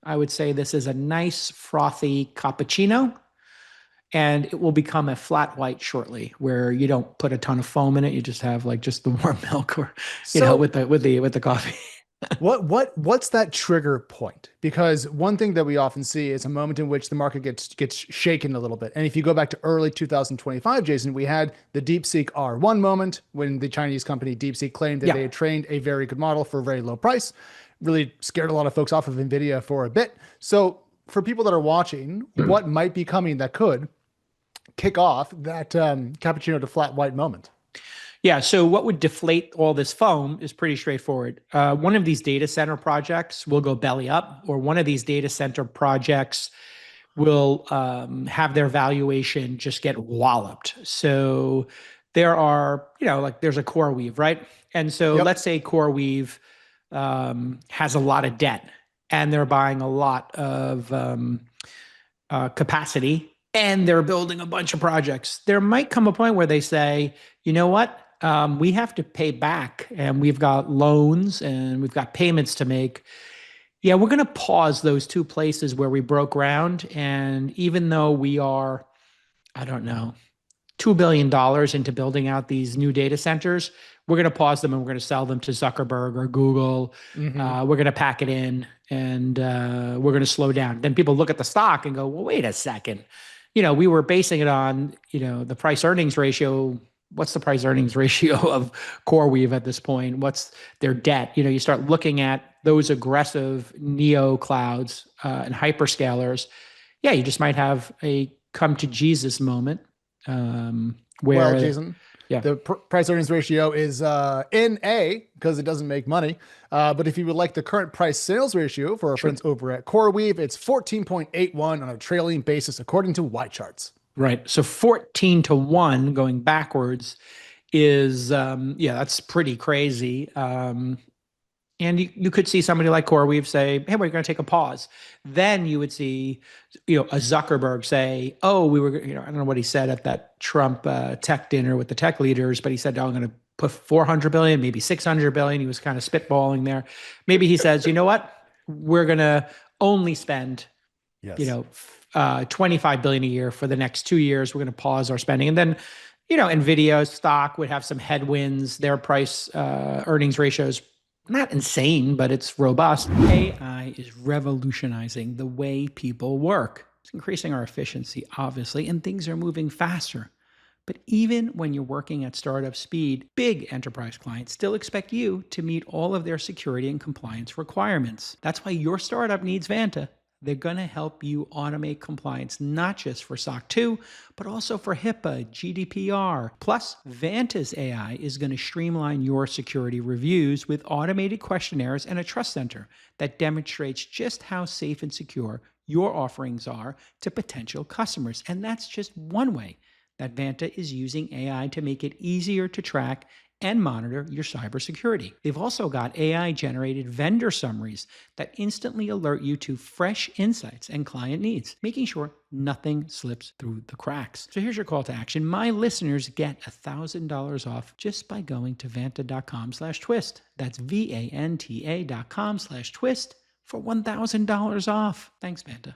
I would say this is a nice frothy cappuccino, and it will become a flat white shortly, where you don't put a ton of foam in it. You just have like just the warm milk, or So with the coffee. what's that trigger point? Because one thing that we often see is a moment in which the market gets shaken a little bit. And if you go back to early 2025, Jason, we had the DeepSeek R1 moment when the Chinese company DeepSeek claimed that they Yeah. had trained a very good model for a very low price. Really scared a lot of folks off of Nvidia for a bit. So for people that are watching, what might be coming that could kick off that cappuccino to flat white moment? Yeah. So what would deflate all this foam is pretty straightforward. One of these data center projects will go belly up, or one of these data center projects will have their valuation just get walloped. So there are, like there's a core weave, right? And so Yep. let's say core weave has a lot of debt, and they're buying a lot of capacity, and they're building a bunch of projects. There might come a point where they say, you know what? We have to pay back, and we've got loans and we've got payments to make. Yeah, we're going to pause those two places where we broke ground. And even though we are, I don't know, $2 billion into building out these new data centers, we're going to pause them and we're going to sell them to Zuckerberg or Google. Hmm. We're going to pack it in, and we're going to slow down. Then people look at the stock and go, well, wait a second. We were basing it on, the price earnings ratio. What's the price earnings ratio of CoreWeave at this point? What's their debt? You start looking at those aggressive neo clouds and hyperscalers. Yeah, you just might have a come to Jesus moment, Well, where, Jason, yeah. the price earnings ratio is in A because it doesn't make money. But if you would like the current price sales ratio for our Sure. friends over at CoreWeave, it's 14.81 on a trailing basis, according to Y charts. Right. So 14 to 1 going backwards is, yeah, that's pretty crazy. And you could see somebody like CoreWeave say, hey, we're going to take a pause. Then you would see, a Zuckerberg say, oh, we were, I don't know what he said at that Trump tech dinner with the tech leaders, but he said, oh, I'm going to put 400 billion, maybe 600 billion. He was kind of spitballing there. Maybe he says, you know what? We're going to only spend, Yes. 25 billion a year for the next 2 years. We're going to pause our spending. And then, Nvidia stock would have some headwinds. Their price earnings ratios not insane, but it's robust. AI is revolutionizing the way people work. It's increasing our efficiency, obviously, and things are moving faster. But even when you're working at startup speed, big enterprise clients still expect you to meet all of their security and compliance requirements. That's why your startup needs Vanta. They're going to help you automate compliance, not just for SOC 2, but also for HIPAA, GDPR. Plus, Vanta's AI is going to streamline your security reviews with automated questionnaires and a trust center that demonstrates just how safe and secure your offerings are to potential customers. And that's just one way that Vanta is using AI to make it easier to track and monitor your cybersecurity. They've also got AI-generated vendor summaries that instantly alert you to fresh insights and client needs, making sure nothing slips through the cracks. So here's your call to action. My listeners get $1,000 off just by going to vanta.com/twist. That's VANTA.com/twist for $1,000 off. Thanks, Vanta.